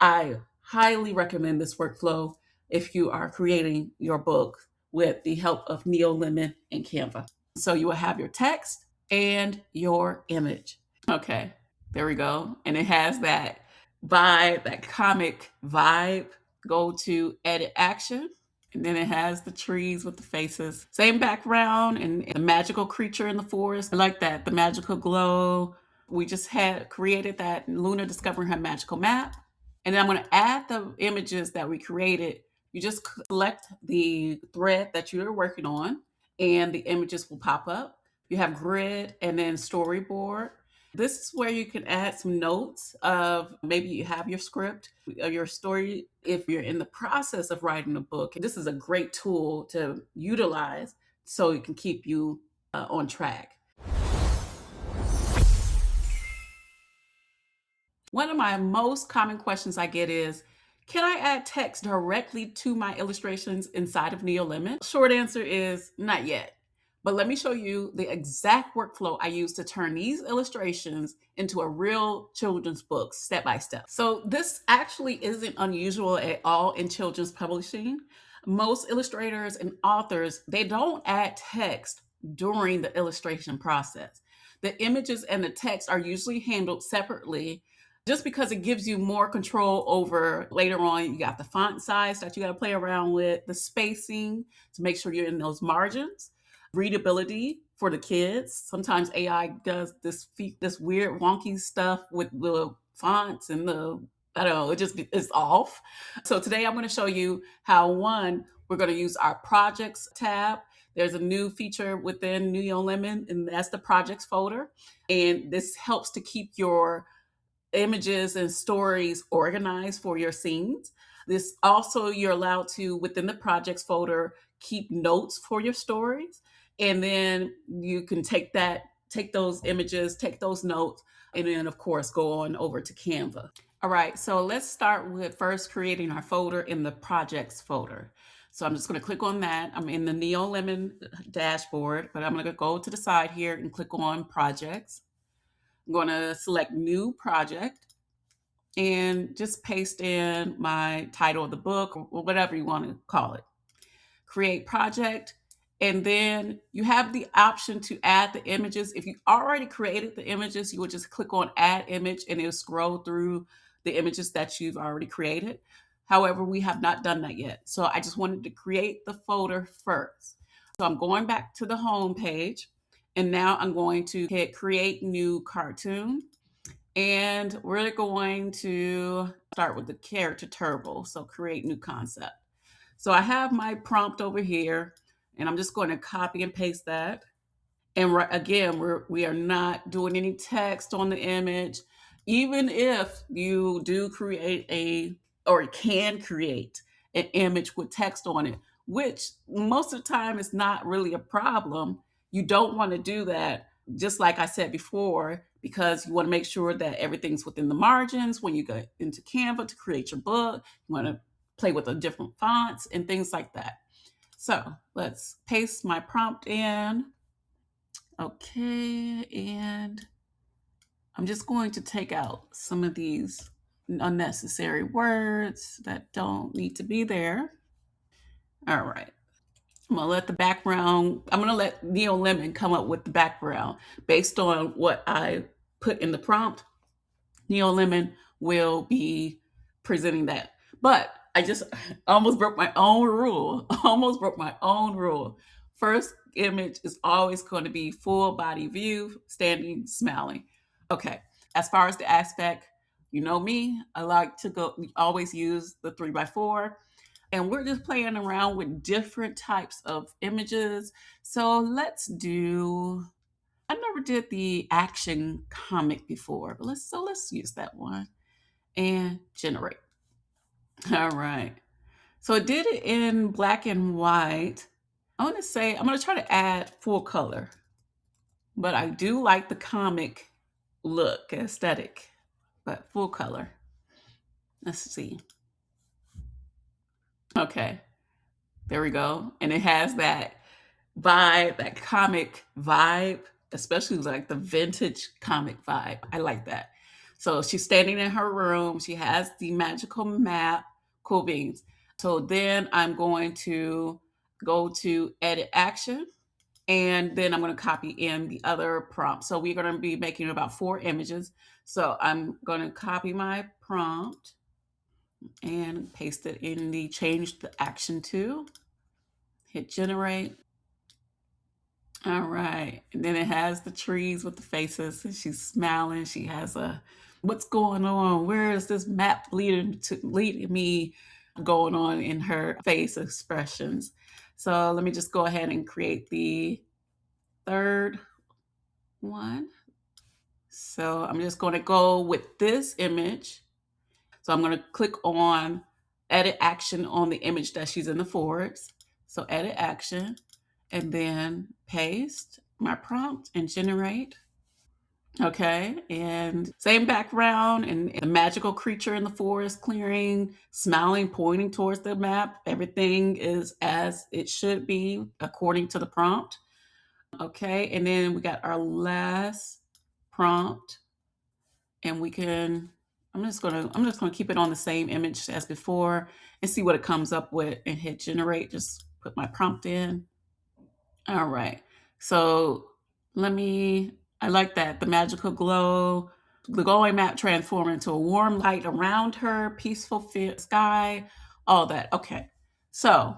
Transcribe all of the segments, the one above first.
I highly recommend this workflow if you are creating your book with the help of Neolemon and Canva. So you will have your text and your image. Okay, there we go. And it has that vibe, that comic vibe. Go to edit action. And then it has the trees with the faces. Same background and the magical creature in the forest. I like that, the magical glow. We just had created that Luna discovering her magical map. And then I'm going to add the images that we created. You just select the thread that you're working on, and the images will pop up. You have grid and then storyboard. This is where you can add some notes of maybe you have your script, your story. If you're in the process of writing a book, this is a great tool to utilize so it can keep you on track. One of my most common questions I get is, can I add text directly to my illustrations inside of Neolemon? Short answer is not yet. But let me show you the exact workflow I use to turn these illustrations into a real children's book step by step. So this actually isn't unusual at all in children's publishing. Most illustrators and authors, they don't add text during the illustration process. The images and the text are usually handled separately just because it gives you more control over later on. You got the font size that you got to play around with, the spacing to make sure you're in those margins, readability for the kids. Sometimes AI does this weird wonky stuff with the fonts and I don't know, it's off. So today I'm going to show you how, one, we're going to use our projects tab. There's a new feature within Neolemon, and that's the projects folder. And this helps to keep your images and stories organized for your scenes. This also, you're allowed to, within the projects folder, keep notes for your stories. And then you can take those images, take those notes, and then of course go on over to Canva. All right, so let's start with first creating our folder in the projects folder. So I'm just going to click on that. I'm in the Neolemon dashboard, but I'm going to go to the side here and click on projects. I'm going to select new project and just paste in my title of the book or whatever you want to call it. Create project. And then you have the option to add the images. If you already created the images, you would just click on add image and it'll scroll through the images that you've already created. However, we have not done that yet. So I just wanted to create the folder first. So I'm going back to the home page, and now I'm going to hit create new cartoon. And we're going to start with the character turbo. So create new concept. So I have my prompt over here, and I'm just going to copy and paste that. And again, we are not doing any text on the image. Even if you do create or can create an image with text on it, which most of the time is not really a problem, you don't want to do that, just like I said before, because you want to make sure that everything's within the margins when you go into Canva to create your book. You want to play with the different fonts and things like that. So let's paste my prompt in. Okay, and I'm just going to take out some of these unnecessary words that don't need to be there. All right. I'm going to let Neolemon come up with the background based on what I put in the prompt. Neolemon will be presenting that. But I just almost broke my own rule. Almost broke my own rule. First image is always going to be full body view, standing, smiling. Okay. As far as the aspect, you know me, I like to always use the 3x4. And we're just playing around with different types of images. So let's I never did the action comic before, but let's use that one and generate. All right. So I did it in black and white. I'm going to try to add full color, but I do like the comic look, aesthetic, but full color. Let's see. Okay. There we go. And it has that vibe, that comic vibe, especially like the vintage comic vibe. I like that. So she's standing in her room. She has the magical map. Cool beans. So then I'm going to go to edit action, and then I'm going to copy in the other prompt. So we're going to be making about 4 images. So I'm going to copy my prompt and paste it in the change the action to, hit generate. All right. And then it has the trees with the faces, and she's smiling. She has a, what's going on? Where is this map leading me going on in her face expressions? So let me just go ahead and create the third one. So I'm just going to go with this image. So I'm going to click on edit action on the image that she's in the forest. So edit action, and then paste my prompt and generate. Okay, and same background and the magical creature in the forest clearing, smiling, pointing towards the map. Everything is as it should be according to the prompt. Okay, and then we got our last prompt, and we can, I'm just gonna keep it on the same image as before and see what it comes up with, and hit generate. Just put my prompt in. All right. So I like that. The magical glow, the glowing map transform into a warm light around her, peaceful sky, all that. Okay. So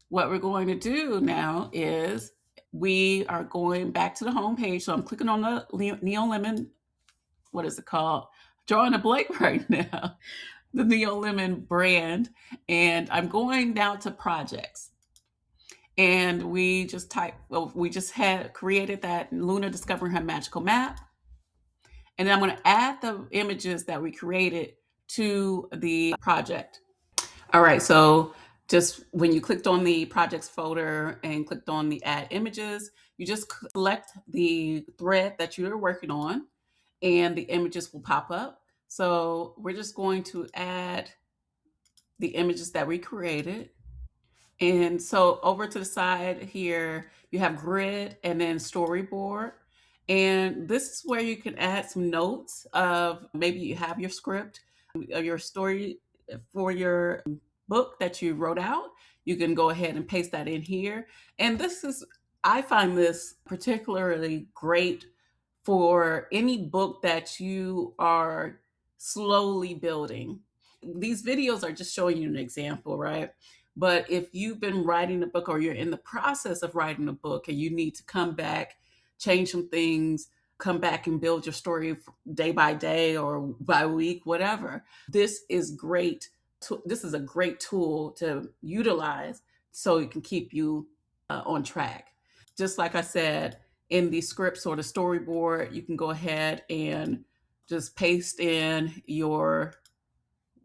what we're going to do now is we are going back to the home page. So I'm clicking on the Neolemon, what is it called? Drawing a blank right now. The Neolemon brand. And I'm going down to projects. And we just had created that Luna discovering her magical map. And then I'm going to add the images that we created to the project. All right. So just when you clicked on the projects folder and clicked on the add images, you just select the thread that you're working on, and the images will pop up. So we're just going to add the images that we created. And so over to the side here, you have grid and then storyboard. And this is where you can add some notes of, maybe you have your script, your story for your book that you wrote out. You can go ahead and paste that in here. And I find this particularly great for any book that you are slowly building. These videos are just showing you an example, right? But if you've been writing a book, or you're in the process of writing a book, and you need to come back, change some things, come back and build your story day by day or by week, whatever, this is great. This is a great tool to utilize so it can keep you on track. Just like I said, in the scripts or the storyboard, you can go ahead and just paste in your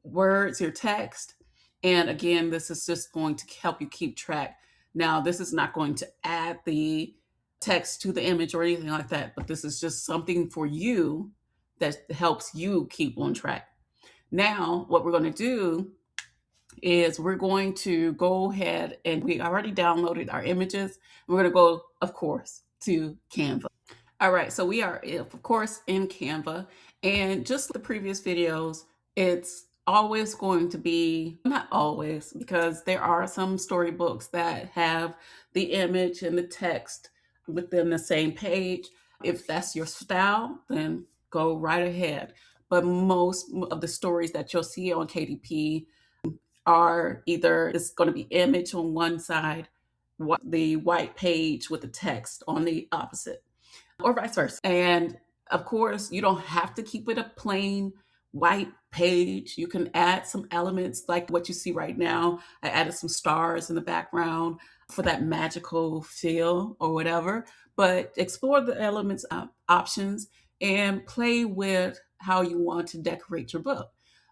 words, your text. And again, this is just going to help you keep track. Now, this is not going to add the text to the image or anything like that, but this is just something for you that helps you keep on track. Now, what we're going to do is we're going to go ahead, and we already downloaded our images. We're going to go, of course, to Canva. All right, so we are, of course, in Canva. And just like the previous videos, it's always going to be, not always, because there are some storybooks that have the image and the text within the same page. If that's your style, then go right ahead. But most of the stories that you'll see on KDP are either, it's going to be image on one side, the white page with the text on the opposite, or vice versa. And of course, you don't have to keep it a plain white page. You can add some elements like what you see right now. I added some stars in the background for that magical feel or whatever. But explore the elements options and play with how you want to decorate your book.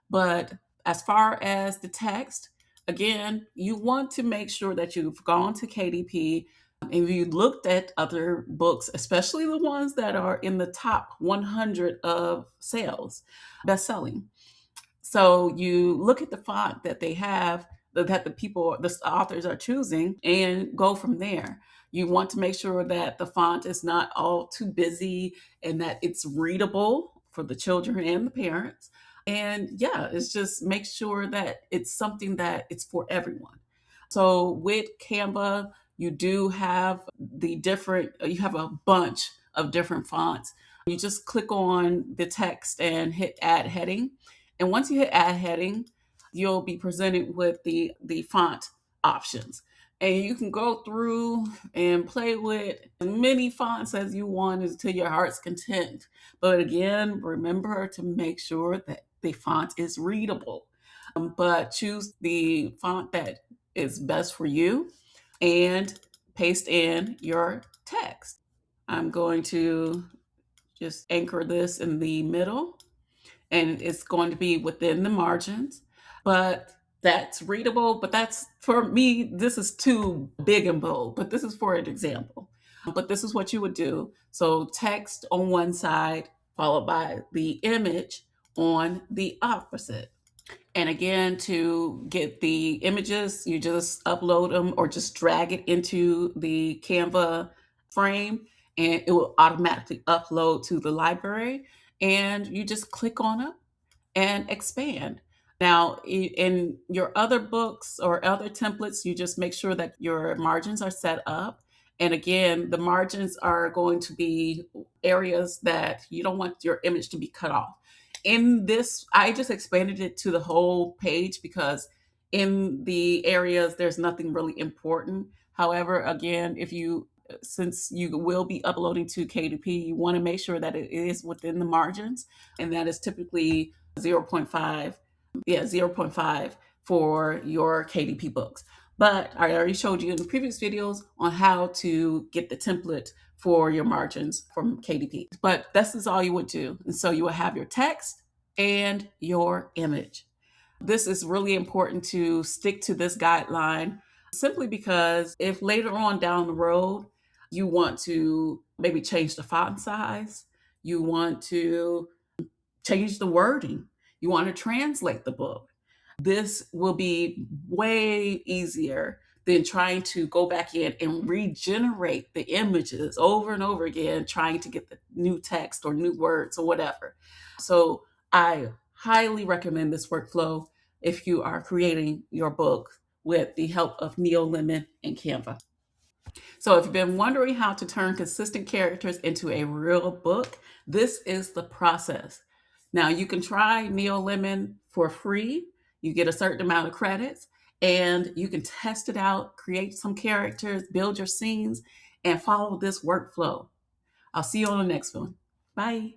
But as far as the text, again, you want to make sure that you've gone to KDP and you looked at other books, especially the ones that are in the top 100 of sales, best-selling. So you look at the font that they have, that the authors are choosing, and go from there. You want to make sure that the font is not all too busy and that it's readable for the children and the parents. And yeah, it's just make sure that it's something that it's for everyone. So with Canva, you do have you have a bunch of different fonts. You just click on the text and hit add heading. And once you hit add heading, you'll be presented with the font options. And you can go through and play with as many fonts as you want to your heart's content. But again, remember to make sure that the font is readable. But choose the font that is best for you and paste in your text. I'm going to just anchor this in the middle, and it's going to be within the margins, but that's readable. But that's, for me, this is too big and bold, but this is for an example. But this is what you would do. So text on one side, followed by the image on the opposite. And again, to get the images, you just upload them or just drag it into the Canva frame, and it will automatically upload to the library. And you just click on it and expand. Now, in your other books or other templates, you just make sure that your margins are set up. And again, the margins are going to be areas that you don't want your image to be cut off. In this, I just expanded it to the whole page because in the areas, there's nothing really important. However, again, since you will be uploading to KDP, you want to make sure that it is within the margins, and that is typically 0.5. Yeah, 0.5 for your KDP books. But I already showed you in the previous videos on how to get the template for your margins from KDP. But this is all you would do. And so you will have your text and your image. This is really important to stick to this guideline, simply because if later on down the road you want to maybe change the font size, you want to change the wording, you want to translate the book, this will be way easier than trying to go back in and regenerate the images over and over again, trying to get the new text or new words or whatever. So I highly recommend this workflow if you are creating your book with the help of Neolemon and Canva. So if you've been wondering how to turn consistent characters into a real book, this is the process. Now you can try Neolemon for free. You get a certain amount of credits and you can test it out, create some characters, build your scenes, and follow this workflow. I'll see you on the next one. Bye.